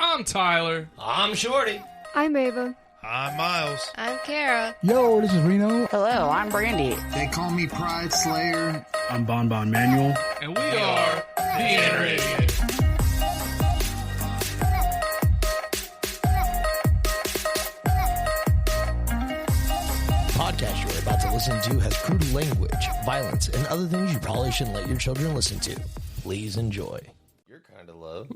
I'm Tyler. I'm Shorty. I'm Ava. I'm Miles. I'm Kara. Yo, this is Reno. Hello, I'm Brandy. They call me Pride Slayer. I'm Bon Manuel. And we are the Inner Idiot. Podcast you're about to listen to has crude language, violence, and other things you probably shouldn't let your children listen to. Please enjoy. You're kind of low.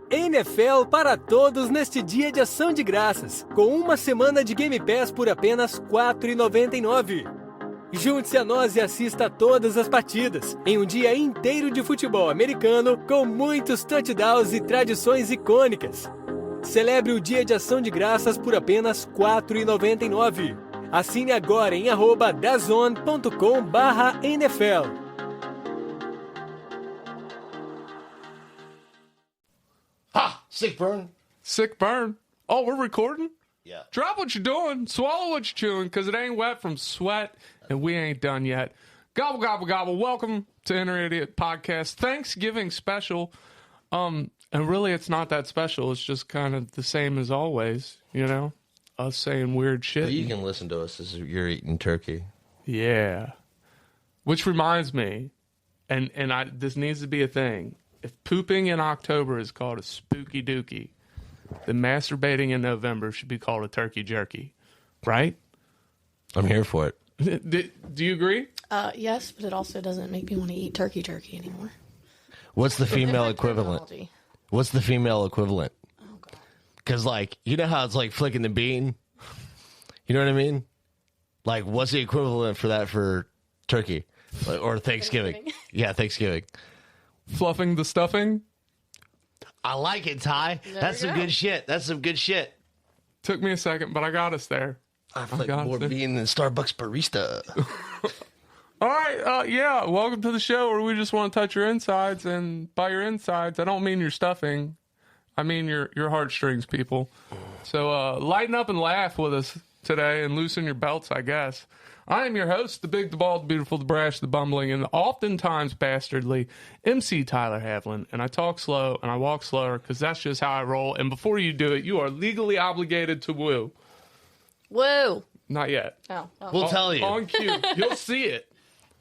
NFL para todos neste dia de ação de graças, com uma semana de Game Pass por apenas R$ 4,99. Junte-se a nós e assista a todas as partidas, em um dia inteiro de futebol americano, com muitos touchdowns e tradições icônicas. Celebre o dia de ação de graças por apenas R$ 4,99. Assine agora em @dazon.com/NFL. Ha! Sick burn. Sick burn. Oh, we're recording? Yeah. Drop what you're doing. Swallow what you're chewing, because it ain't wet from sweat, and we ain't done yet. Gobble, gobble, gobble. Welcome to Inner Idiot Podcast. Thanksgiving special. And really, it's not that special. It's just kind of the same as always, you know? Us saying weird shit. Well, you can listen to us as you're eating turkey. Yeah. Which reminds me, and this needs to be a thing. If pooping in October is called a spooky dookie, then masturbating in November should be called a turkey jerky, right? I'm here for it. Do you agree? Yes, but it also doesn't make me want to eat turkey anymore. What's the female equivalent? What's the female equivalent? Oh, God. Because, like, you know how it's like flicking the bean? You know what I mean? Like, what's the equivalent for that for turkey? Or Thanksgiving? Yeah, Thanksgiving. Fluffing the stuffing? I like it, Ty. That's some good shit. That's some good shit. Took me a second, but I got us there. I like more bean than Starbucks barista. All right, yeah, welcome to the show where we just want to touch your insides, and by your insides, I don't mean your stuffing. I mean your heartstrings, people. So lighten up and laugh with us today and loosen your belts, I guess. I am your host, the big, the bald, the beautiful, the brash, the bumbling, and the oftentimes bastardly MC Tyler Havlin. And I talk slow and I walk slower because that's just how I roll. And before you do it, you are legally obligated to woo. Woo! Not yet. Oh. We'll tell you. On cue. You'll see it.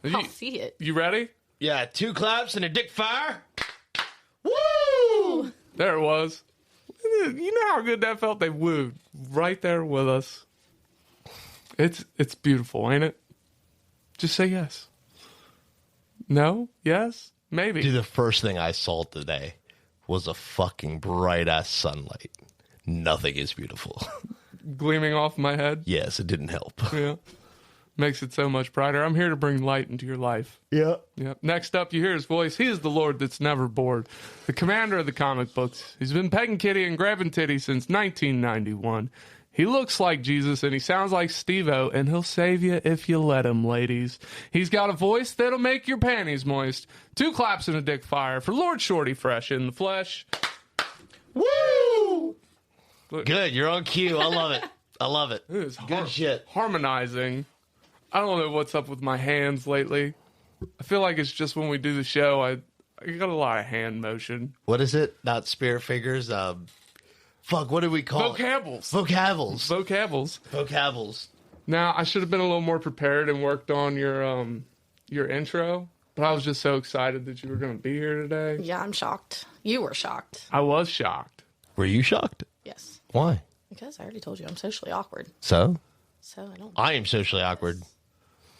I'll see it. You ready? Yeah, 2 claps and a dick fire. Woo! There it was. You know how good that felt? They wooed right there with us. It's beautiful, ain't it? Just say yes. No? Yes? Maybe. Dude, the first thing I saw today was a fucking bright-ass sunlight. Nothing is beautiful. Gleaming off my head? Yes, it didn't help. Yeah. Makes it so much brighter. I'm here to bring light into your life. Yeah. Yep. Next up, you hear his voice. He is the Lord that's never bored. The commander of the comic books. He's been pegging kitty and grabbing titty since 1991. He looks like Jesus, and he sounds like Steve-O, and he'll save you if you let him, ladies. He's got a voice that'll make your panties moist. 2 claps and a dick fire for Lord Shorty fresh in the flesh. Woo! Good, you're on cue. I love it. I love it. It is good shit. Harmonizing. I don't know what's up with my hands lately. I feel like it's just when we do the show, I got a lot of hand motion. What is it? Not spear figures. Fuck, what do we call Vocables. Vocables. Now, I should have been a little more prepared and worked on your intro, but I was just so excited that you were going to be here today. Yeah, I'm shocked. You were shocked. I was shocked. Were you shocked? Yes. Why? Because I already told you I'm socially awkward. So I don't. I am socially awkward.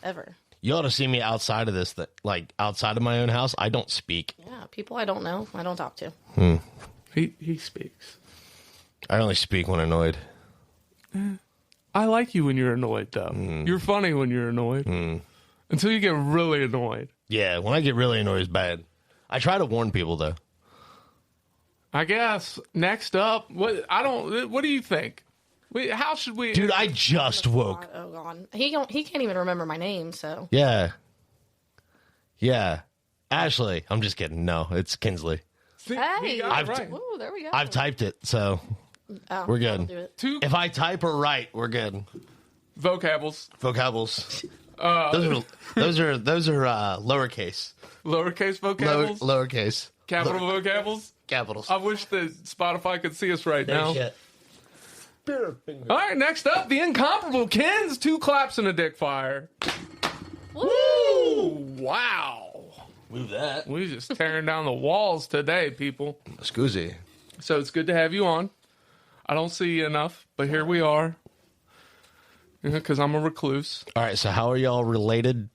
Ever. You ought to see me outside of this, like outside of my own house. I don't speak. Yeah, people I don't know, I don't talk to. He speaks. I only speak when annoyed. I like you when you're annoyed, though. You're funny when you're annoyed. Until you get really annoyed. Yeah, when I get really annoyed, it's bad. I try to warn people, though. I guess. Next up, what do you think? How should we... Dude, I just woke. Oh, God. He can't even remember my name, so... Yeah. Ashley. I'm just kidding. No, it's Kinslay. Hey! Right. Ooh, there we go. I've typed it, so we're good. Do it. If I type or write, we're good. Vocables. Those are lowercase. Lowercase vocables? Lowercase. Capital vocables? Capitals. I wish that Spotify could see us right now. Shit. All right, next up, the incomparable Kins. 2 claps and a dick fire. Woo! Wow. Move that. We just tearing down the walls today, people. Scoozy. So it's good to have you on. I don't see you enough, but here we are. Because I'm a recluse. All right, so how are y'all related?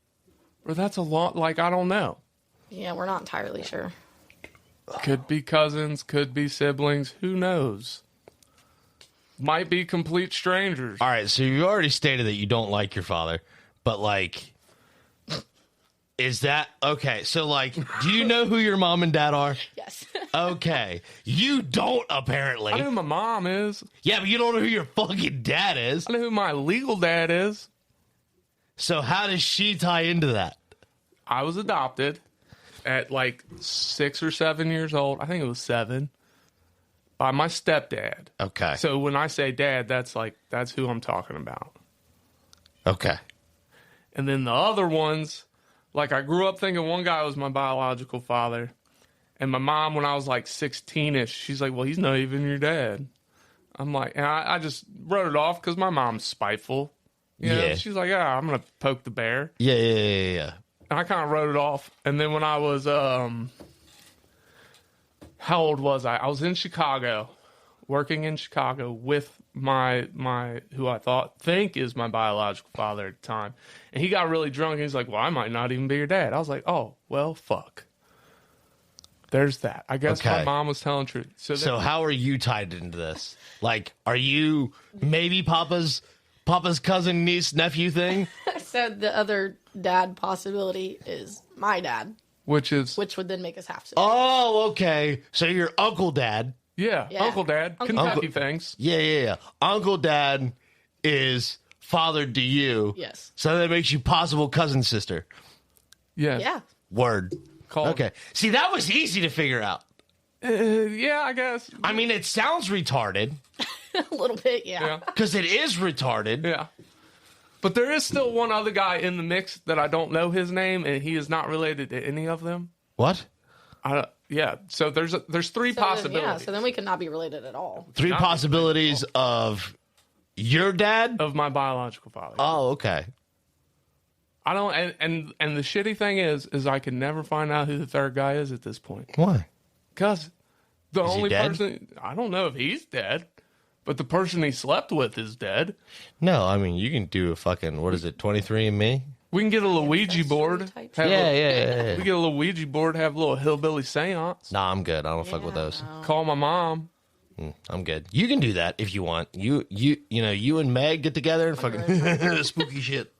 Well, that's a lot. Like, I don't know. Yeah, we're not entirely sure. Could be cousins, could be siblings. Who knows? Might be complete strangers. All right, so you already stated that you don't like your father, but like, is that okay? So like, do you know who your mom and dad are? Yes. Okay, you don't apparently. I know who my mom is. Yeah, but you don't know who your fucking dad is. I know who my legal dad is. So how does she tie into that? I was adopted at like 6 or 7 years old. I think it was 7. By my stepdad. Okay. So when I say dad, that's who I'm talking about. Okay. And then the other ones, like I grew up thinking one guy was my biological father. And my mom, when I was like 16-ish, she's like, well, he's not even your dad. I'm like, and I just wrote it off because my mom's spiteful. You know? Yeah. She's like, yeah, I'm going to poke the bear. Yeah. And I kind of wrote it off. And then when I was, how old was I? I was in Chicago, working in Chicago with my who I think is my biological father at the time. And he got really drunk. And he's like, well, I might not even be your dad. I was like, oh, well, fuck. There's that. I guess Okay. my mom was telling the truth. So how are you tied into this? Like, are you maybe Papa's cousin, niece, nephew thing? So the other dad possibility is my dad, which would then make us half siblings. Oh, okay. So your uncle dad. yeah, Yeah. Uncle Dad, Uncle Kentucky Dad. things. Yeah. Uncle dad is fathered to you. Yes. So that makes you possible cousin sister. Yes. Yeah. Word. Called, Okay. See, that was easy to figure out. yeah, I guess. I mean, it sounds retarded A little bit, yeah. Yeah. because it is retarded. Yeah. But there is still one other guy in the mix that I don't know his name, and he is not related to any of them. What? Yeah. So there's 3 So then, possibilities so then we could not be related at all. 3 Not possibilities of your dad? of my biological father. Oh, okay. I don't, and the shitty thing is I can never find out who the third guy is at this point. Why? Because the Is he only dead? person, I don't know if he's dead, but the person he slept with is dead. No, I mean, you can do a fucking, what is it, 23andMe? We can get a Luigi That's board. really type have Yeah, a- yeah. We get a Luigi board, have a little hillbilly seance. Nah, I'm good. I don't fuck with those. Call my mom. I'm good. You can do that if you want. You know, you and Meg get together and fucking spooky shit.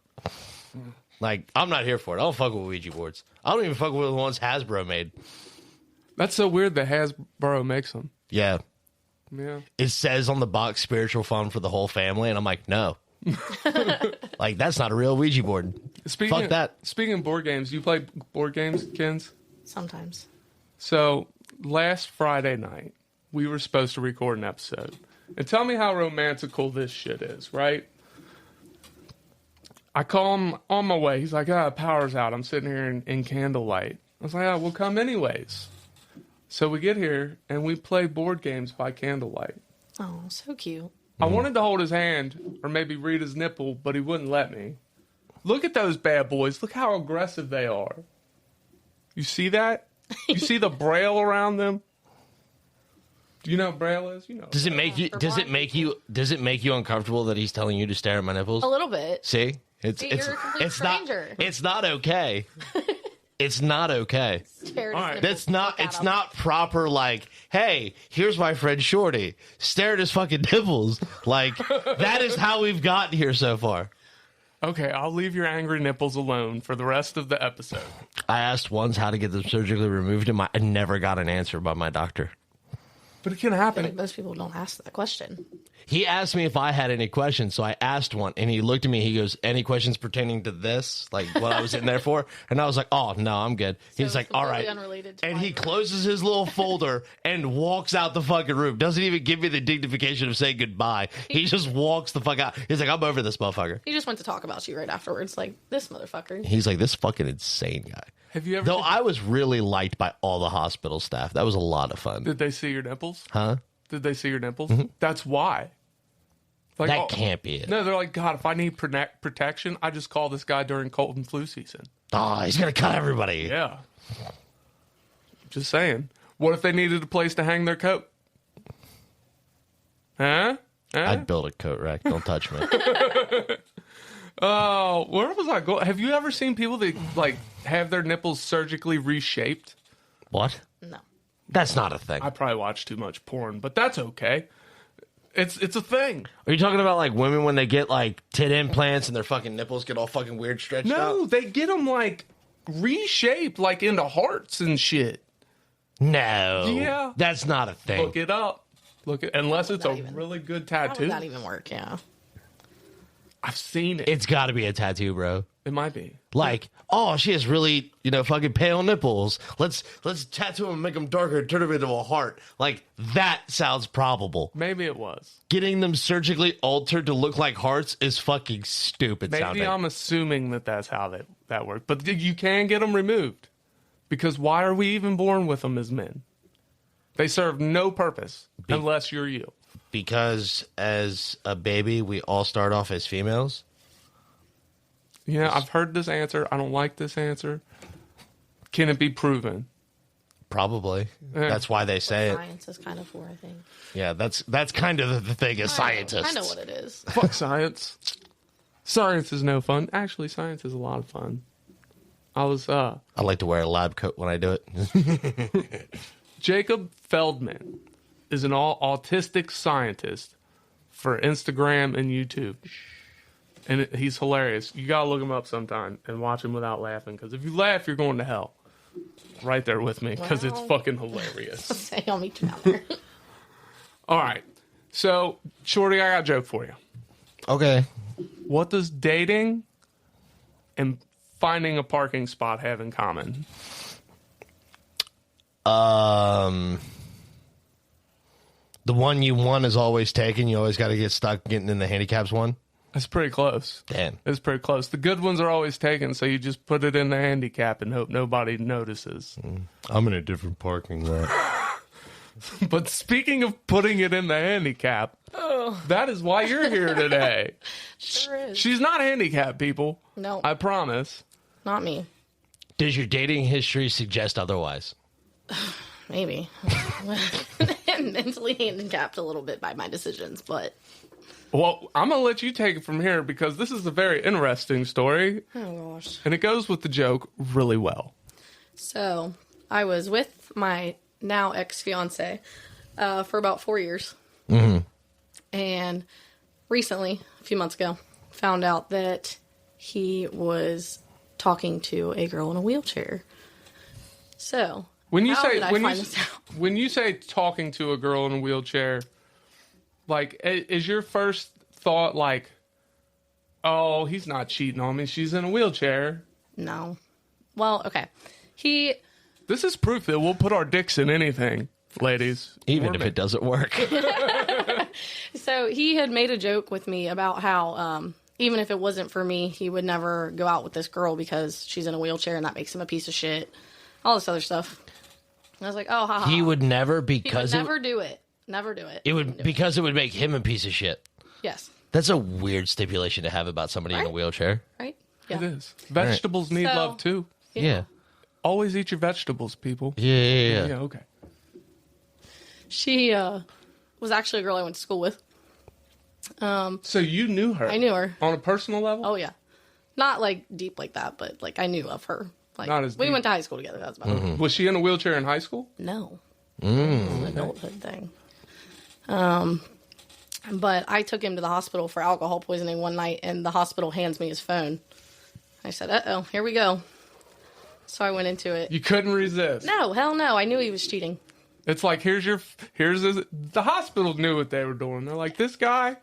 Like, I'm not here for it. I don't fuck with Ouija boards. I don't even fuck with the ones Hasbro made. That's so weird that Hasbro makes them. Yeah. Yeah. It says on the box spiritual fun for the whole family, and I'm like, no. Like, that's not a real Ouija board. Fuck that. Speaking of board games, you play board games, Kins? Sometimes. So last Friday night, we were supposed to record an episode. And tell me how romantical this shit is, right? I call him on my way. He's like, power's out. I'm sitting here in candlelight. I was like, we'll come anyways. So we get here, and we play board games by candlelight. Oh, so cute. I wanted to hold his hand or maybe read his nipple, but he wouldn't let me. Look at those bad boys. Look how aggressive they are. You see that? You see the braille around them? Do you know what braille is? You know. Does it make you? Does it make you uncomfortable that he's telling you to stare at my nipples? A little bit. See, You're a complete stranger. It's not okay. It's not okay. Stare at his All right. nipples, That's not. look at It's him. not proper. Like, hey, here's my friend Shorty. Stare at his fucking nipples. Like, that is how we've gotten here so far. Okay, I'll leave your angry nipples alone for the rest of the episode. I asked once how to get them surgically removed, and I never got an answer by my doctor. But it can I feel like happen. most people don't ask that question. He asked me if I had any questions, so I asked one, and he looked at me. He goes, "Any questions pertaining to this, like what I was in there for?" And I was like, "Oh no, I'm good." He's it's like, "All right," completely unrelated to and my he work. closes his little folder and walks out the fucking room. Doesn't even give me the dignification of saying goodbye. He just walks the fuck out. He's like, "I'm over this motherfucker." He just went to talk about you right afterwards, like, this motherfucker. He's like, "This fucking insane guy." Have you ever? Though I was really liked by all the hospital staff. That was a lot of fun. Did they see your nipples? Huh? Did they see your nipples? That's why. Like, That can't be it. No, they're like, God, if I need protection, I just call this guy during cold and flu season. Oh, he's going to cut everybody. Yeah. Just saying. What if they needed a place to hang their coat? Huh? I'd build a coat rack. Don't touch me. Oh, where was I going? Have you ever seen people that like have their nipples surgically reshaped? What? No. That's not a thing. I probably watch too much porn, but that's okay. It's a thing. Are you talking about like women when they get like tit implants and their fucking nipples get all fucking weird stretched out? No, they get them like reshaped, like into hearts and shit. No. Yeah. That's not a thing. Look it up. Unless it's a even- really good How tattoo. would that even work? Yeah. I've seen it. It's got to be a tattoo, bro. It might be. Like, oh, she has really, fucking pale nipples. Let's tattoo them and make them darker, turn them into a heart. Like, that sounds probable. Maybe it was. Getting them surgically altered to look like hearts is fucking stupid Maybe sounding. I'm assuming that's how that works. But you can get them removed. Because why are we even born with them as men? They serve no purpose unless you're you. Because as a baby, we all start off as females. Yeah, I've heard this answer. I don't like this answer. Can it be proven? Probably. Yeah. That's why they say it. Science is kind of for, I think. Yeah, that's kind of the thing as scientists. I know what it is. Fuck science. Science is no fun. Actually, science is a lot of fun. I like to wear a lab coat when I do it. Jacob Feldman is an autistic scientist for Instagram and YouTube. And he's hilarious. You gotta look him up sometime and watch him without laughing. Because if you laugh, you're going to hell. Right there with me. Because it's Wow. fucking hilarious. Say, I'll meet you down there. All right. So, Shorty, I got a joke for you. Okay. What does dating and finding a parking spot have in common? The one you want is always taken. You always got to get stuck getting in the handicaps one. That's pretty close. Damn. It's pretty close. The good ones are always taken, so you just put it in the handicap and hope nobody notices. I'm in a different parking lot. But speaking of putting it in the handicap, that is why you're here today. Sure is. She's not handicapped, people. No. I promise. Not me. Does your dating history suggest otherwise? Maybe. I'm mentally handicapped a little bit by my decisions, but Well, I'm going to let you take it from here because this is a very interesting story, oh gosh. and it goes with the joke really well. So I was with my now ex-fiance for about 4 years. Mm-hmm. And recently, a few months ago, found out that he was talking to a girl in a wheelchair. So When you how say did I when find you this out? when you say talking to a girl in a wheelchair, like is your first thought like, oh, he's not cheating on me, she's in a wheelchair? No. Well, okay. This is proof that we'll put our dicks in anything, ladies. Even Or if men. it doesn't work. So he had made a joke with me about how even if it wasn't for me, he would never go out with this girl because she's in a wheelchair and that makes him a piece of shit. All this other stuff. And I was like, oh, haha. He would never He would because never do it. Never do it. it would because it would make him a piece of shit. Yes. That's a weird stipulation to have about somebody in a Right. wheelchair. Right? It Yeah. is. Vegetables need So- love too. Yeah. Always eat your vegetables, people. Yeah. Yeah, okay. She was actually a girl I went to school with. So you knew her? I knew her. On a personal level? Oh, yeah. Not like deep like that, but like I knew of her. Like Not as we deep. went to high school together. That's about it. Was she in a wheelchair in high school? No. It's an adulthood thing. But I took him to the hospital for alcohol poisoning one night, and the hospital hands me his phone. I said, uh-oh, here we go. So I went into it. You couldn't resist. No, hell no. I knew he was cheating. It's like, the hospital knew what they were doing. They're like, this guy,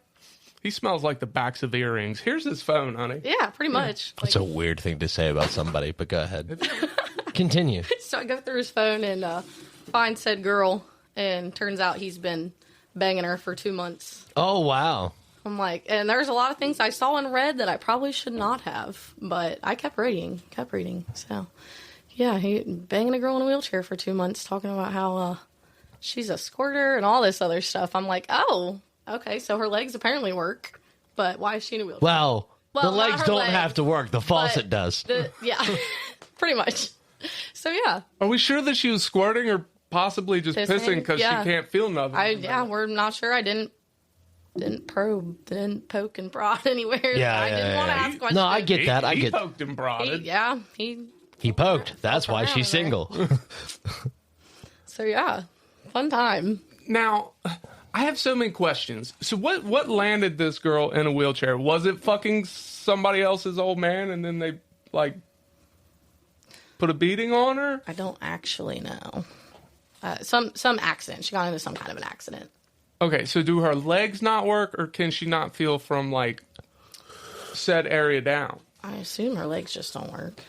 he smells like the backs of earrings. Here's his phone, honey. Yeah, pretty much. It's a weird thing to say about somebody, but go ahead. Continue. So I go through his phone and find said girl, and turns out he's been banging her for 2 months. Oh, wow. I'm like, and there's a lot of things I saw and read that I probably should not have, but I kept reading. So Yeah, he banging a girl in a wheelchair for 2 months, talking about how she's a squirter and all this other stuff. I'm like, oh, okay, so her legs apparently work, but why is she in a wheelchair? Well, the not legs her don't legs, have to work. The faucet but does. Yeah, pretty much. So yeah, Are we sure that she was squirting or possibly just Pissing? pissing because Yeah. she can't feel nothing? we're not sure. I didn't probe, didn't poke and prod anywhere. Yeah, I didn't want to ask questions. No, I get that. I He get. poked and prodded. He poked. That's why around she's there. single. So yeah, fun time. Now, I have so many questions. So what landed this girl in a wheelchair? Was it fucking somebody else's old man and then they, like, put a beating on her? I don't actually know. Some accident. She got into some kind of an accident. Okay, so do her legs not work or can she not feel from, like, said area down? I assume her legs just don't work.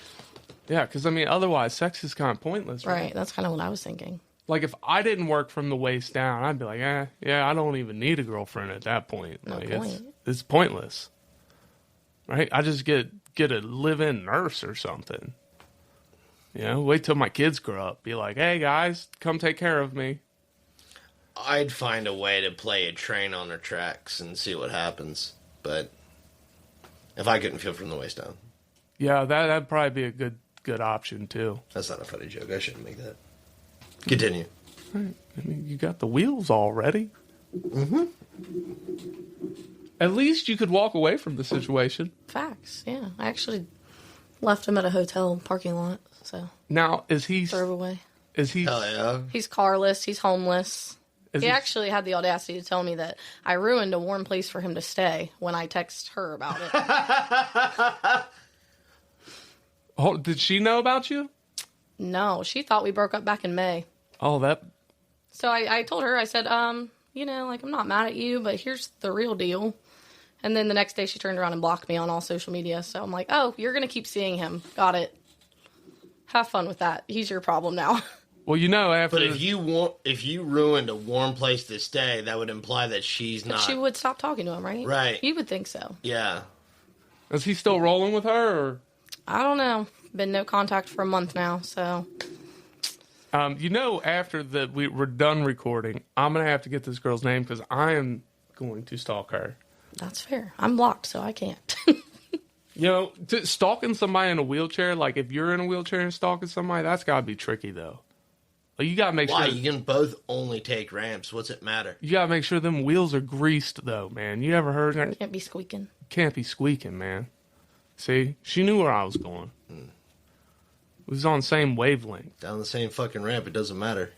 Yeah, because, I mean, otherwise sex is kind of pointless, right? Right. That's kind of what I was thinking. Like, if I didn't work from the waist down, I'd be like, yeah, I don't even need a girlfriend at that point. No Like, point. It's pointless. Right? I just get a live-in nurse or something. You know, wait till my kids grow up. Be like, hey, guys, come take care of me. I'd find a way to play a train on her tracks and see what happens. But if I couldn't feel from the waist down, Yeah, that'd probably be a good option, too. that's not a funny joke. I shouldn't make that. Continue. I mean, you got the wheels already. Mm-hmm. At least you could walk away from the situation. Facts. Yeah. I actually left him at a hotel parking lot. So Now, is he... drove away. Is he... Hell yeah. He's carless. He's homeless. Is He actually had the audacity to tell me that I ruined a warm place for him to stay when I text her about it. Oh, did she know about you? No, she thought we broke up back in May. Oh, that... So I told her, I said, you know, like, I'm not mad at you, but here's the real deal. And then the next day she turned around and blocked me on all social media. So I'm like, oh, you're going to keep seeing him. Got it. Have fun with that. He's your problem now. Well, you know, after... But if you ruined a warm place to stay, that would imply that she's not. She would stop talking to him, right? Right. You would think so. Yeah. Is he still rolling with her, or... I don't know. Been no contact for a month now, so... You know, after we're done recording, I'm going to have to get this girl's name because I am going to stalk her. That's fair. I'm blocked, so I can't. You know, stalking somebody in a wheelchair, like if you're in a wheelchair and stalking somebody, that's got to be tricky, though. Like, you got to make Why? sure... You can both only take ramps. What's it matter? You got to make sure them wheels are greased, though, man. You ever heard that? Can't be squeaking. Can't be squeaking, man. See? She knew where I was going. We was on the same wavelength. Down the same fucking ramp, it doesn't matter.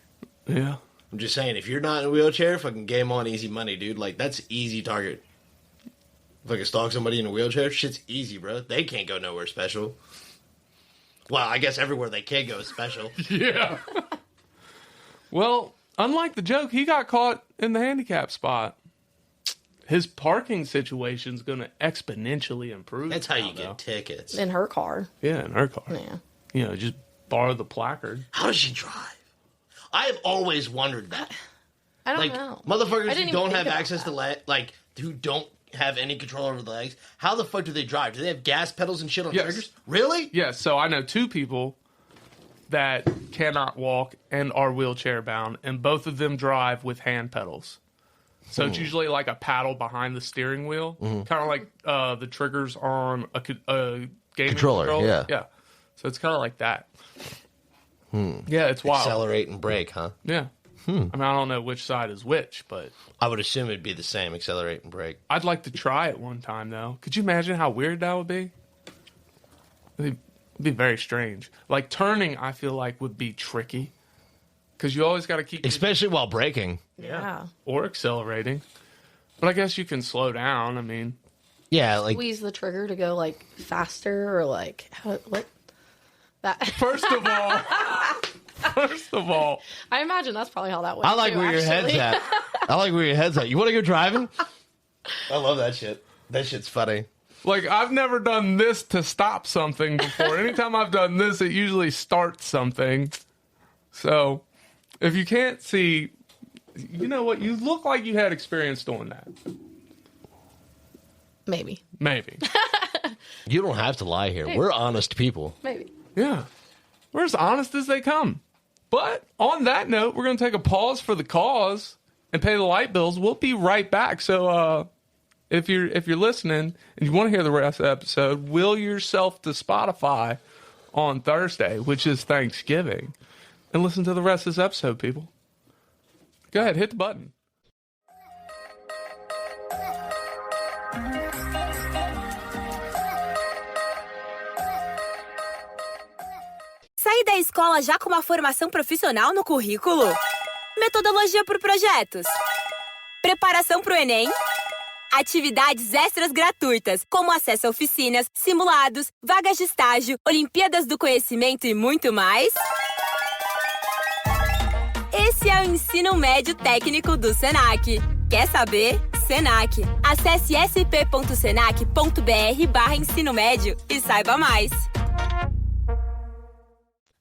Yeah. I'm just saying, if you're not in a wheelchair, fucking game on, easy money, dude. Like, that's easy target. If I can stalk somebody in a wheelchair, shit's easy, bro. They can't go nowhere special. Well, I guess everywhere they can go is special. Yeah. Well, unlike the joke, he got caught in the handicap spot. His parking situation's going to exponentially improve. That's how you now, though. get tickets. In her car. Yeah, in her car. Yeah. You know, just borrow the placard. How does she drive? I have always wondered that. I don't Like, know. motherfuckers I didn't who even don't think have about access that. to who don't have any control over the legs, how the fuck do they drive? Do they have gas pedals and shit on Yes. triggers? Really? Yeah, so I know two people that cannot walk and are wheelchair bound, and both of them drive with hand pedals. So it's usually like a paddle behind the steering wheel, kind of like the triggers on a gaming Controller, yeah. Yeah. So it's kind of like that. Yeah, it's wild. Accelerate and brake, huh? Yeah. I mean, I don't know which side is which, but I would assume it'd be the same, accelerate and brake. I'd like to try it one time, though. Could you imagine how weird that would be? It'd be very strange. Like, turning, I feel like, would be tricky. Because you always got to keep... Especially while braking. Yeah. Or accelerating. But I guess you can slow down. I mean... Yeah, like... Squeeze the trigger to go, like, faster or, like, what? That. First of all... I imagine that's probably how that went. I like too, where your head's actually. at. I like where your head's at. You want to go driving? I love that shit. That shit's funny. Like, I've never done this to stop something before. Anytime I've done this, it usually starts something. So, if you can't see... You know what? You look like you had experience doing that. Maybe. Maybe. You don't have to lie here. We're honest people. Maybe. Yeah. We're as honest as they come. But on that note, we're going to take a pause for the cause and pay the light bills. We'll be right back. So if you're listening and you want to hear the rest of the episode, will yourself to Spotify on Thursday, which is Thanksgiving, and listen to the rest of this episode, people. Go ahead, hit the button. Sair da escola já com uma formação profissional no currículo? Metodologia por projetos? Preparação para o Enem? Atividades extras gratuitas, como acesso a oficinas, simulados, vagas de estágio, Olimpíadas do Conhecimento e muito mais? Esse é o Ensino Médio Técnico do Senac. Quer saber? Senac. Acesse sp.senac.br/ensino médio e saiba mais.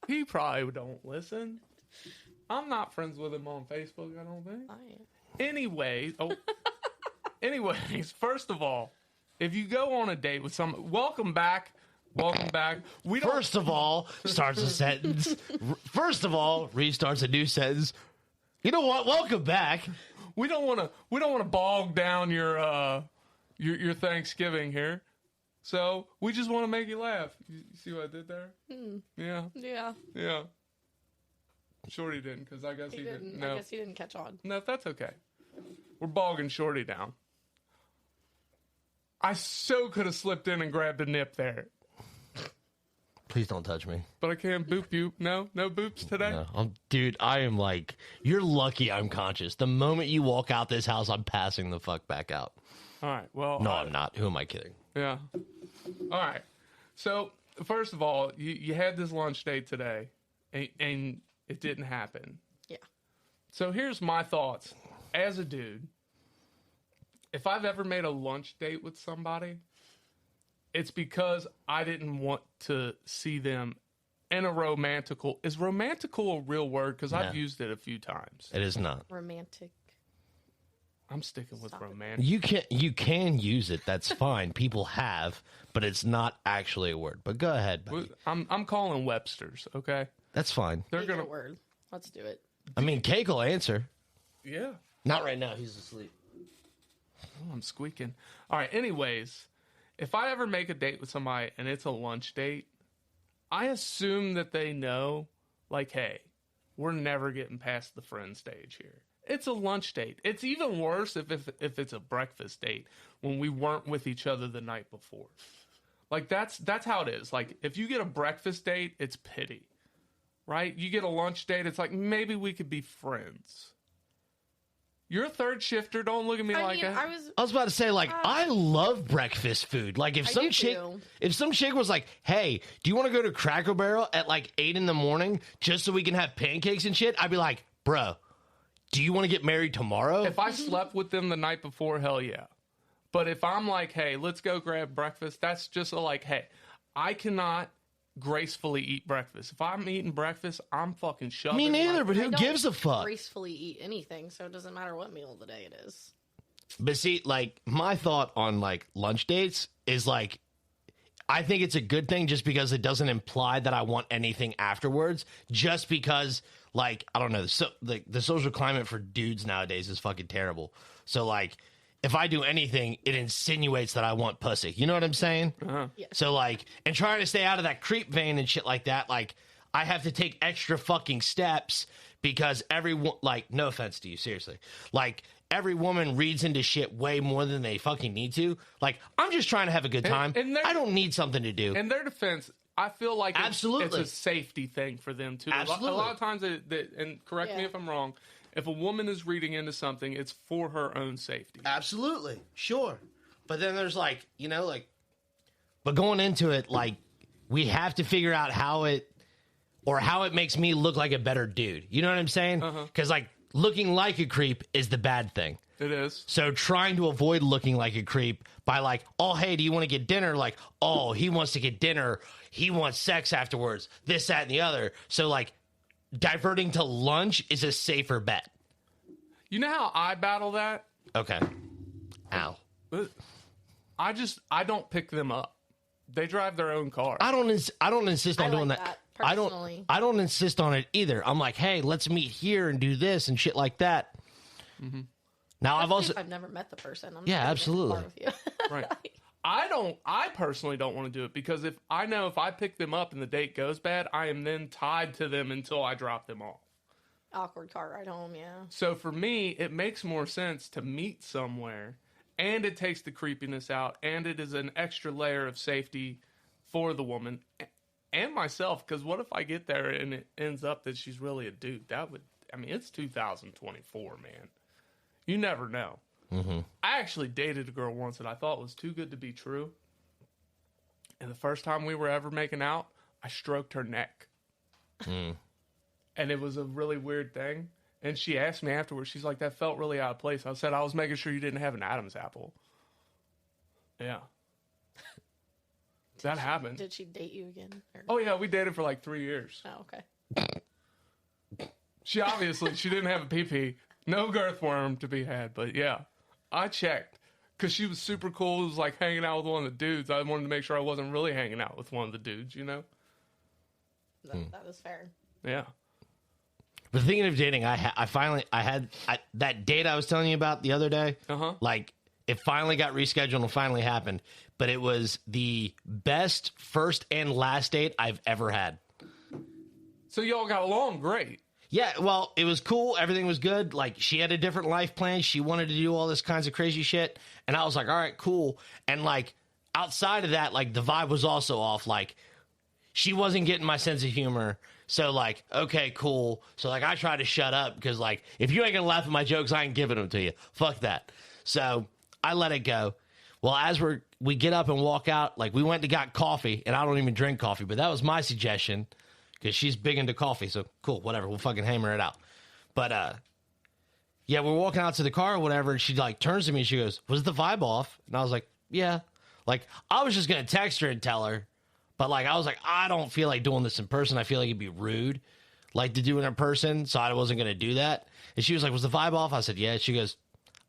He probably don't listen. I'm not friends with him on Facebook, I don't think. Anyways, first of all, if you go on a date with someone, welcome back. We don't. First of all, starts a sentence. First of all, restarts a new sentence. You know what? Welcome back. We don't want to bog down your Thanksgiving here. So we just want to make you laugh. You see what I did there? Yeah. Yeah. Shorty didn't, because I guess he didn't. No. I guess he didn't catch on. No, that's okay. We're bogging Shorty down. I so could have slipped in and grabbed a nip there. Please don't touch me. But I can't boop you. No boops today. No. Dude, I am like, you're lucky I'm conscious. The moment you walk out this house, I'm passing the fuck back out. All right, well. No, I'm not. Who am I kidding? Yeah. All right. So, first of all, you had this lunch date today, and it didn't happen. Yeah. So, here's my thoughts. As a dude, if I've ever made a lunch date with somebody, it's because I didn't want to see them in a romantical. Is romantical a real word? Because I've used it a few times. It is not. Romantic. I'm sticking with romantic. You can use it. That's fine. People have, but it's not actually a word. But go ahead, buddy. I'm calling Webster's. Okay, That's fine. they're Make it gonna. a word. Let's do it. I mean, Cake will answer. Yeah. Not right now. He's asleep. Oh, I'm squeaking. All right. Anyways, if I ever make a date with somebody and it's a lunch date, I assume that they know, like, hey, we're never getting past the friend stage here. It's a lunch date. It's even worse if it's a breakfast date when we weren't with each other the night before. Like, that's how it is. Like, if you get a breakfast date, it's pity, right? You get a lunch date, it's like, maybe we could be friends. You're a third shifter. Don't look at me like that. I was about to say, like, I love breakfast food. Like, if some chick was like, hey, do you want to go to Cracker Barrel at like 8 a.m. just so we can have pancakes and shit? I'd be like, bro, do you want to get married tomorrow? If I slept with them the night before, hell yeah. But if I'm like, hey, let's go grab breakfast, that's just like, hey, I cannot gracefully eat breakfast. If I'm eating breakfast, I'm fucking shoving. Me neither, but who I don't gives a fuck? gracefully eat anything, so it doesn't matter what meal of the day it is. But see, like, my thought on, like, lunch dates is, like, I think it's a good thing just because it doesn't imply that I want anything afterwards. Just because, like, I don't know, the social climate for dudes nowadays is fucking terrible. So, like, if I do anything, it insinuates that I want pussy. You know what I'm saying? Yes. So, like, and trying to stay out of that creep vein and shit like that, like, I have to take extra fucking steps because everyone, like, no offense to you, seriously. Like, every woman reads into shit way more than they fucking need to. Like, I'm just trying to have a good time. I don't need something to do. In their defense, I feel like Absolutely. it's a safety thing for them, too. Absolutely. A lot of times, and correct me if I'm wrong, if a woman is reading into something, it's for her own safety. Absolutely. Sure. But then there's, like, you know, like, but going into it, like, we have to figure out how it makes me look like a better dude. You know what I'm saying? Because, like, looking like a creep is the bad thing. It is. So trying to avoid looking like a creep by, like, oh, hey, do you want to get dinner? Like, oh, he wants to get dinner. He wants sex afterwards. This, that, and the other. So, like, diverting to lunch is a safer bet. You know how I battle that? Okay. Ow. I don't pick them up. They drive their own car. I don't insist on doing that. Personally. I don't insist on it either. I'm like, hey, let's meet here and do this and shit like that. Mm-hmm. Now Especially if I've never met the person. I'm Yeah, not absolutely. part of you. Right. I personally don't want to do it because if I pick them up and the date goes bad, I am then tied to them until I drop them off. Awkward car ride home, yeah. So for me, it makes more sense to meet somewhere, and it takes the creepiness out, and it is an extra layer of safety for the woman and myself. Because what if I get there and it ends up that she's really a dude? It's 2024, man. You never know. Mm-hmm. I actually dated a girl once that I thought was too good to be true. And the first time we were ever making out, I stroked her neck. Mm. And it was a really weird thing. And she asked me afterwards, she's like, that felt really out of place. I said, I was making sure you didn't have an Adam's apple. Yeah. That happened. Did she date you again? Or? Oh, yeah, we dated for like 3 years. Oh, okay. She didn't have a pee-pee. No girth worm to be had, but yeah. I checked. Because she was super cool. It was like hanging out with one of the dudes. I wanted to make sure I wasn't really hanging out with one of the dudes, you know? That was fair. Yeah. But thinking of dating, I had that date I was telling you about the other day. Uh-huh. Like, it finally got rescheduled and finally happened. But it was the best first and last date I've ever had. So y'all got along great. Yeah, well, it was cool. Everything was good. Like, she had a different life plan. She wanted to do all this kinds of crazy shit. And I was like, all right, cool. And, like, outside of that, like, the vibe was also off. Like, she wasn't getting my sense of humor. So, like, okay, cool. So, like, I tried to shut up because, like, if you ain't going to laugh at my jokes, I ain't giving them to you. Fuck that. So, I let it go. Well, as we get up and walk out, like, we went and got coffee. And I don't even drink coffee. But that was my suggestion. Because she's big into coffee, so cool, whatever. We'll fucking hammer it out. But, yeah, we're walking out to the car or whatever, and she, like, turns to me and she goes, was the vibe off? And I was like, yeah. Like, I was just going to text her and tell her. But, like, I was like, I don't feel like doing this in person. I feel like it'd be rude, like, to do it in person, so I wasn't going to do that. And she was like, was the vibe off? I said, yeah. She goes,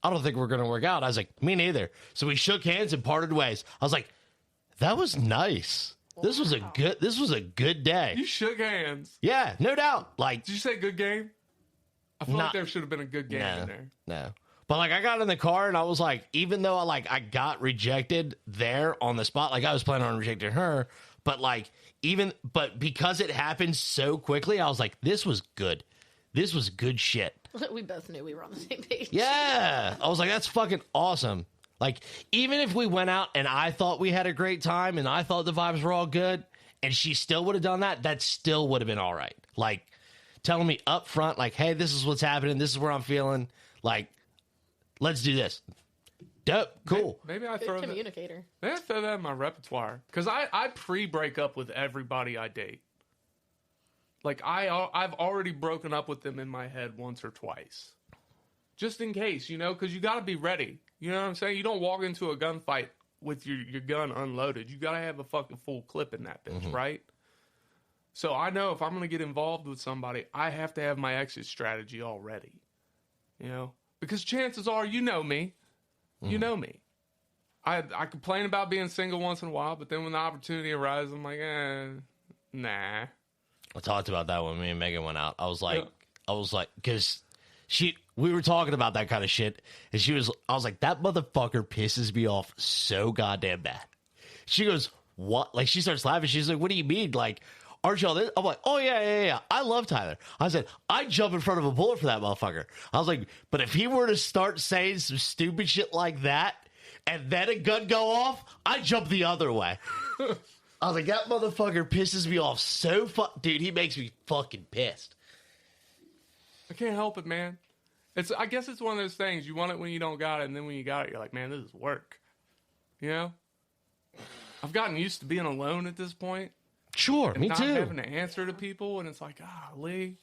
I don't think we're going to work out. I was like, me neither. So we shook hands and parted ways. I was like, that was nice. This was a good day. You shook hands. Yeah, no doubt. Like, did you say good game? I feel like there should have been a good game in there. No. But, like, I got in the car and I was like, even though I got rejected there on the spot, like, I was planning on rejecting her, but, like, but because it happened so quickly, I was like, this was good. This was good shit. We both knew we were on the same page. Yeah. I was like, that's fucking awesome. Like, even if we went out and I thought we had a great time and I thought the vibes were all good and she still would have done that, that still would have been all right. Like, telling me up front, like, hey, this is what's happening. This is where I'm feeling. Like, let's do this. Dope. Cool. Maybe I Good throw communicator. Maybe I throw that in my repertoire. Because I pre-break up with everybody I date. Like, I've already broken up with them in my head once or twice. Just in case, you know, because you got to be ready. You know what I'm saying? You don't walk into a gunfight with your gun unloaded. You got to have a fucking full clip in that bitch, right? So I know if I'm going to get involved with somebody, I have to have my exit strategy already. You know? Because chances are, you know me. You know me. I complain about being single once in a while, but then when the opportunity arises, I'm like, nah. I talked about that when me and Megan went out. I was like, because we were talking about that kind of shit, and I was like, that motherfucker pisses me off so goddamn bad. She goes, what? Like, she starts laughing. She's like, what do you mean? Like, aren't y'all this? I'm like, oh, yeah. I love Tyler. I said, I'd jump in front of a bullet for that motherfucker. I was like, but if he were to start saying some stupid shit like that, and then a gun go off, I'd jump the other way. I was like, that motherfucker pisses me off so dude, he makes me fucking pissed. I can't help it, man. I guess it's one of those things. You want it when you don't got it, and then when you got it, you're like, man, this is work. You know? I've gotten used to being alone at this point. Sure, and me not too. having to answer to people, and it's like, Lee.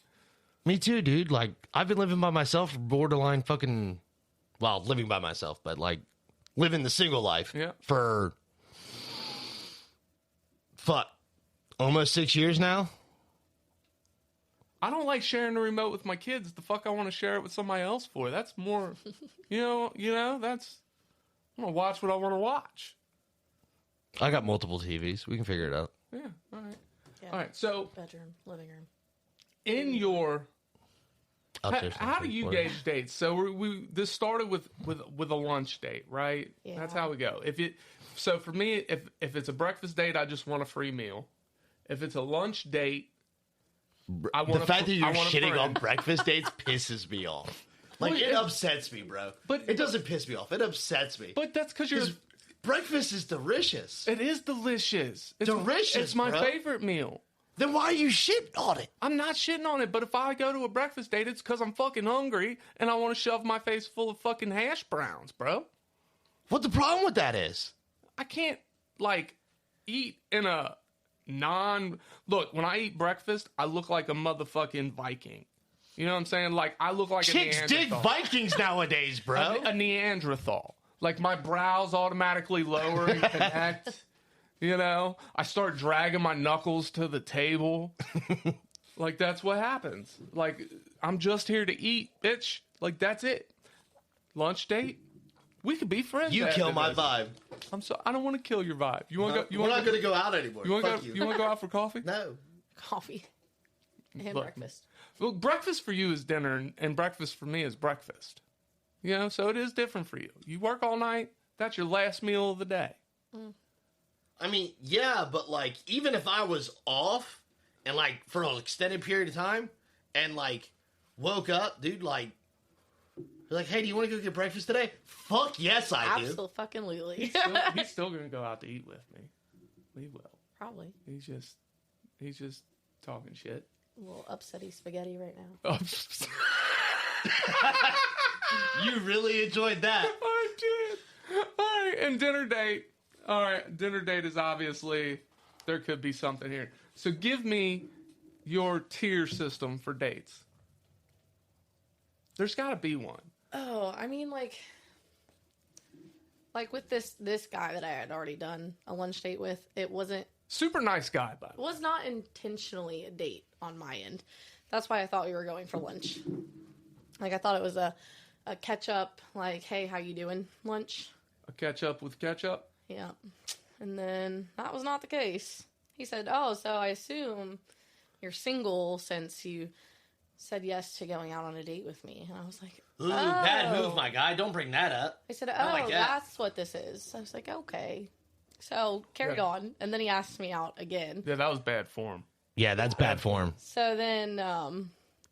Me too, dude. Like, I've been living by myself for borderline fucking, well, living by myself, but like living the single life for almost 6 years now. I don't like sharing the remote with my kids. The fuck I want to share it with somebody else for? That's more, you know, that's, I'm going to watch what I want to watch. I got multiple TVs. We can figure it out. Yeah, all right. Yeah. All right. So Bedroom, living room. in your Upstairs. how do you gauge dates? So this started with a lunch date, right? Yeah. That's how we go. So for me, if it's a breakfast date, I just want a free meal. If it's a lunch date, I want the fact that you're I want a shitting on friend. breakfast dates pisses me off. Like, Well, it upsets me, bro. but- it doesn't piss me off. It upsets me. But that's because you're. Breakfast is delicious. It is delicious. It's, Delicious, It's my bro. favorite meal. Then why are you shitting on it? I'm not shitting on it, but if I go to a breakfast date, it's because I'm fucking hungry and I want to shove my face full of fucking hash browns, bro. What the problem with that is? I can't, like, eat in a Look, when I eat breakfast, I look like a motherfucking Viking. You know what I'm saying? Like, I look like Chicks a dig Neanderthal. Vikings nowadays, bro. A Neanderthal. Like, my brows automatically lower and connect. You know? I start dragging my knuckles to the table. Like, that's what happens. Like, I'm just here to eat, bitch. Like, that's it. Lunch date? We could be friends. You after kill my this. vibe. I don't want to kill your vibe. You want to go? You We're want not going to go out anymore. You want to Fuck go? You want to go out for coffee? No. Coffee. And Look. breakfast. Well, breakfast for you is dinner, and breakfast for me is breakfast. You know, so it is different for you. You work all night. That's your last meal of the day. I mean, yeah, but, like, even if I was off and, like, for an extended period of time and, like, woke up, dude, like, hey, do you want to go get breakfast today? Fuck yes, I do. Absolutely. He's still going to go out to eat with me. He will. Probably. He's just talking shit. A little upsetty spaghetti right now. You really enjoyed that. I did. All right, and dinner date. All right, dinner date is obviously, there could be something here. So give me your tier system for dates. There's got to be one. Oh, I mean, like with this guy that I had already done a lunch date with, it Super nice guy, by the way. was not intentionally a date on my end. That's why I thought we were going for lunch. Like, I thought it was a catch up, like, hey, how you doing? Lunch. A catch up with ketchup. Yeah. And then that was not the case. He said, oh, so I assume you're single since you said yes to going out on a date with me. And I was like, Ooh, bad move, my guy. Don't bring that up. I said, oh, like that. that's what this is. I was like, okay. So carried Yeah. on. And then he asked me out again. Yeah, that was bad form. Yeah, that's bad form. So then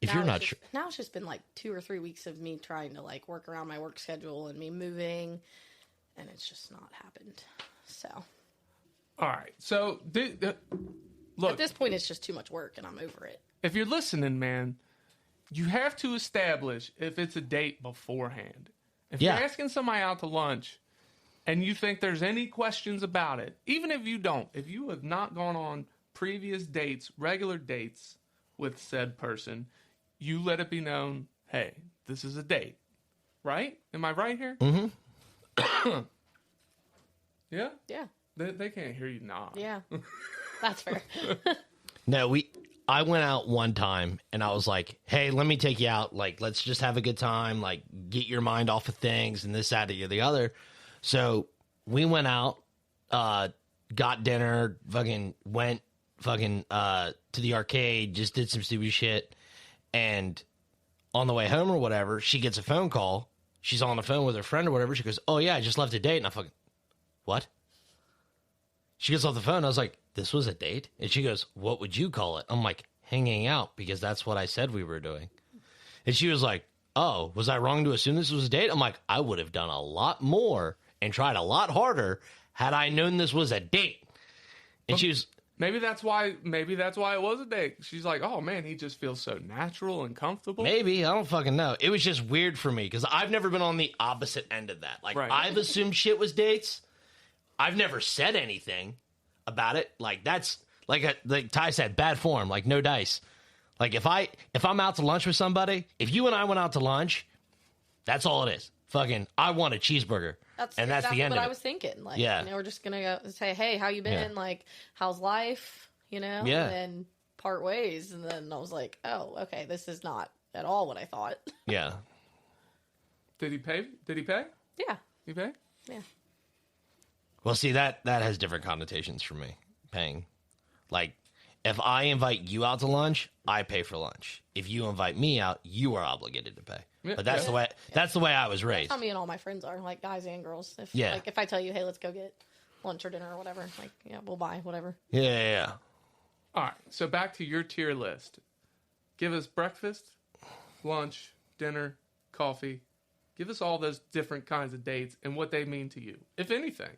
If you're not sure. now it's just been like 2 or 3 weeks of me trying to like work around my work schedule and me moving, and it's just not happened. So All right. So, at look, this point, it's just too much work, and I'm over it. if you're listening, man, you have to establish if it's a date beforehand. If Yeah. you're asking somebody out to lunch and you think there's any questions about it, even if you don't, if you have not gone on previous dates, regular dates with said person, you let it be known, hey, this is a date. Right? Am I right here? Mm-hmm. Yeah? Yeah, They can't hear you nod. yeah, that's fair. No, I went out one time and I was like, hey, let me take you out. Like, let's just have a good time. Like, get your mind off of things and this, that, or the other. So we went out, got dinner, went to the arcade, just did some stupid shit. And on the way home or whatever, she gets a phone call. She's on the phone with her friend or whatever. She goes, oh yeah, I just left a date. And I what? She gets off the phone. I was like, this was a date? And she goes, what would you call it? I'm like, hanging out, because that's what I said we were doing. And she was like, oh, was I wrong to assume this was a date? I'm like, I would have done a lot more and tried a lot harder had I known this was a date. And she was, Maybe that's why it was a date. She's like, oh man, he just feels so natural and comfortable. maybe, I don't fucking know. It was just weird for me because I've never been on the opposite end of that. Like, Right. I've assumed shit was dates. I've never said anything about it. Like, that's like Ty said, bad form, like no dice. Like, if I'm out to lunch with somebody, if you and I went out to lunch, that's all it is. Fucking, I want a cheeseburger. That's the end what of I it. was thinking. Like, Yeah. you know, we're just gonna go say, hey, how you been? Yeah. Like, how's life? You know, Yeah. and then part ways. And then I was like, oh, okay, this is not at all what I thought. Yeah. Did he pay? Did he pay? Yeah, He pay? yeah. Well, see, that has different connotations for me, paying. Like, if I invite you out to lunch, I pay for lunch. If you invite me out, you are obligated to pay. Yeah, But that's yeah. the way I was raised. That's how me and all my friends are, like guys and girls. If Yeah. like if I tell you, hey, let's go get lunch or dinner or whatever, like yeah, we'll buy whatever. Yeah. All right, so back to your tier list. Give us breakfast, lunch, dinner, coffee. Give us all those different kinds of dates and what they mean to you, if anything.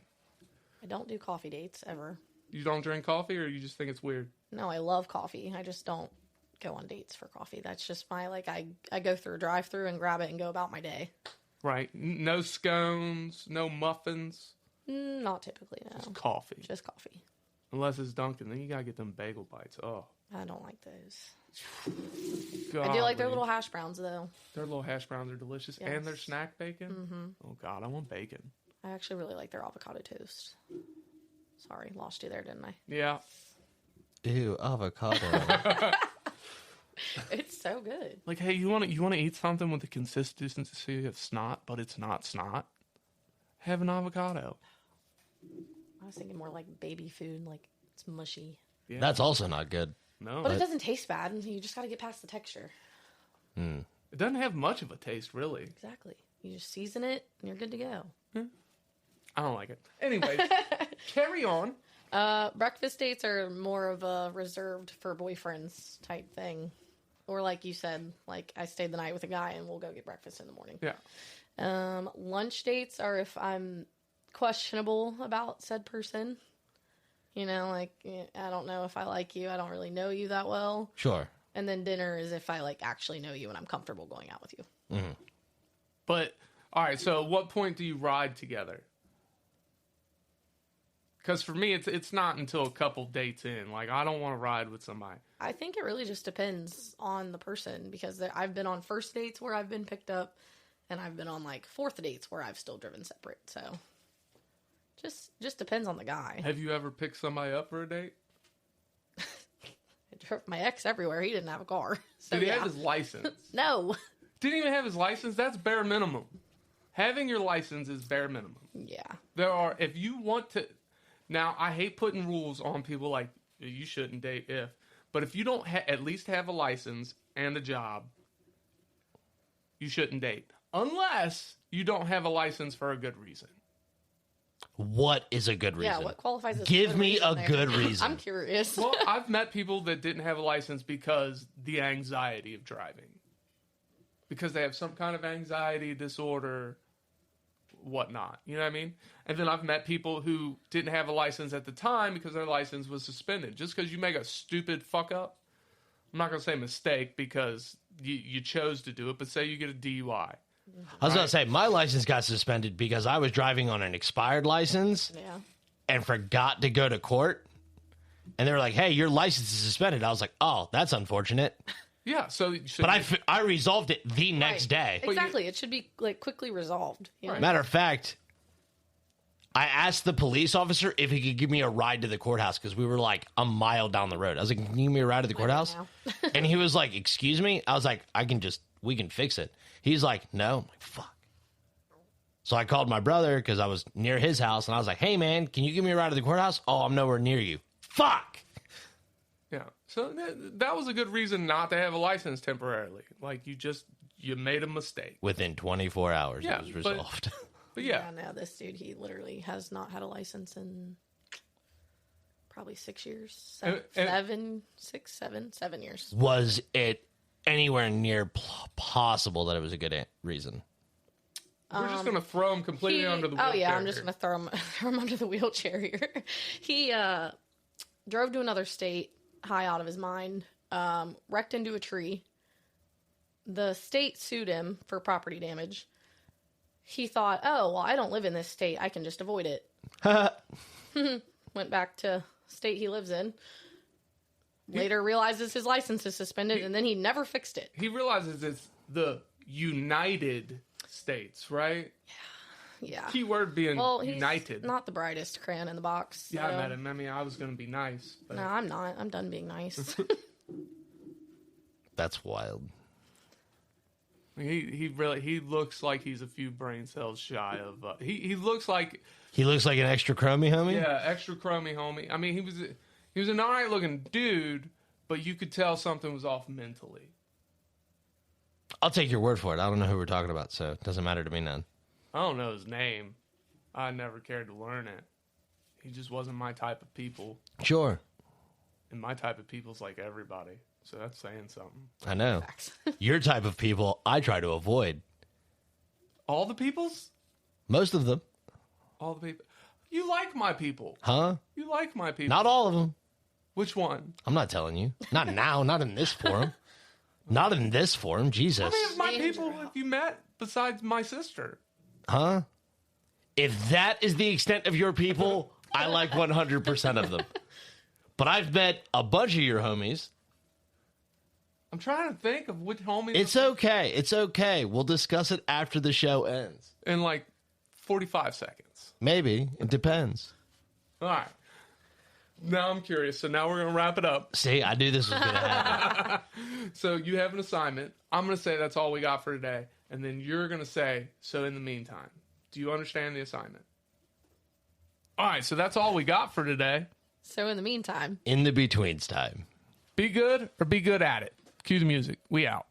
I don't do coffee dates ever. You don't drink coffee, or you just think it's weird? No, I love coffee. I just don't go on dates for coffee. That's just my like I go through a drive-through and grab it and go about my day. Right. No scones, no muffins, Not typically, no. coffee. Just coffee. Unless it's Dunkin', then you gotta get them bagel bites. Oh, I don't like those. God. I do like their little hash browns though. Their little hash browns are delicious, Yes. and their snack bacon. Mm-hmm. Oh God, I want bacon. I actually really like their avocado toast. Sorry, lost you there, didn't I? Yeah. Ew, avocado. It's so good. Like, hey, you want to eat something with the consistency of snot, but it's not snot? Have an avocado. I was thinking more like baby food, like it's mushy. Yeah. That's also not good. No, But it doesn't taste bad, and you just got to get past the texture. it doesn't have much of a taste, really. Exactly. You just season it, and you're good to go. I don't like it. Anyways, carry on. Breakfast dates are more of a reserved for boyfriends type thing. Or like you said, like I stayed the night with a guy and we'll go get breakfast in the morning. Yeah. Lunch dates are if I'm questionable about said person. You know, like I don't know if I like you. I don't really know you that well. Sure. And then dinner is if I like actually know you and I'm comfortable going out with you. But all right, so at what point do you ride together? Because for me, it's not until a couple dates in. Like, I don't want to ride with somebody. I think it really just depends on the person because I've been on first dates where I've been picked up, and I've been on like fourth dates where I've still driven separate. So, just depends on the guy. Have you ever picked somebody up for a date? I drove my ex everywhere. He didn't have a car. So Did he yeah. have his license? No. Didn't even have his license? That's bare minimum. Having your license is bare minimum. Yeah. There are, if you want to, now I hate putting rules on people like you shouldn't date if, but if you don't at least have a license and a job, you shouldn't date. Unless you don't have a license for a good reason. What is a good reason? Yeah. What qualifies as Give good me reason a there? good reason. I'm curious. Well, I've met people that didn't have a license because the anxiety of driving. Because they have some kind of anxiety disorder, whatnot. You know what I mean? And then I've met people who didn't have a license at the time because their license was suspended. Just because you make a stupid fuck up, I'm not going to say mistake because you chose to do it, but say you get a DUI. I was going to say, my license got suspended because I was driving on an expired license Yeah. and forgot to go to court. And they were like, hey, your license is suspended. I was like, oh, that's unfortunate. Yeah, so... But I resolved it the next day. Exactly. It should be like quickly resolved. You know? Matter of fact, I asked the police officer if he could give me a ride to the courthouse because we were like a mile down the road. I was like, can you give me a ride to the courthouse? now. And he was like, excuse me? I was like, we can fix it. He's like, no. I'm like, fuck. So I called my brother because I was near his house and I was like, hey man, can you give me a ride to the courthouse? Oh, I'm nowhere near you. Fuck. Yeah, so that was a good reason not to have a license temporarily. Like, you made a mistake. Within 24 hours, Yeah, it was resolved. But yeah, No, this dude, he literally has not had a license in probably 6 years. And- 7 years. Was it anywhere near possible that it was a good reason? we're just going to throw him completely under the wheelchair. Oh yeah, I'm just here. gonna throw him under the wheelchair here. He drove to another state, high out of his mind, wrecked into a tree. The state sued him for property damage. He thought, oh well, I don't live in this state, I can just avoid it. Went back to state he lives in. Later realizes his license is suspended, and then he never fixed it. He realizes it's the United States, right? Yeah. Key word being Well, he's united. not the brightest crayon in the box. Yeah, I so- met him. I mean, I was going to be nice. But No, I'm not. I'm done being nice. That's wild. He looks like he's a few brain cells shy of. He looks like He looks like an extra chromie homie? extra crummy homie. I mean, he He was an alright looking dude, but you could tell something was off mentally. I'll take your word for it. I don't know who we're talking about, so it doesn't matter to me none. I don't know his name. I never cared to learn it. He just wasn't my type of people. Sure. And my type of people's like everybody. So that's saying something. I know. Your type of people, I try to avoid. All the people's? Most of them. All the people. You like my people. Huh? You like my people. Not all of them. Which one? I'm not telling you. Not now. Not in this forum. Not in this forum. Jesus. How many of my people have you met besides my sister? Huh? If that is the extent of your people, I like 100% of them. But I've met a bunch of your homies. I'm trying to think of which homies. It's okay. It's okay. We'll discuss it after the show ends. In like 45 seconds. Maybe. It depends. All right. Now I'm curious. So now we're going to wrap it up. See, I knew this was going to happen. So you have an assignment. I'm going to say that's all we got for today. And then you're going to say, so in the meantime. Do you understand the assignment? All right. So that's all we got for today. So in the meantime, In the betweens time. Be good or be good at it. Cue the music. We out.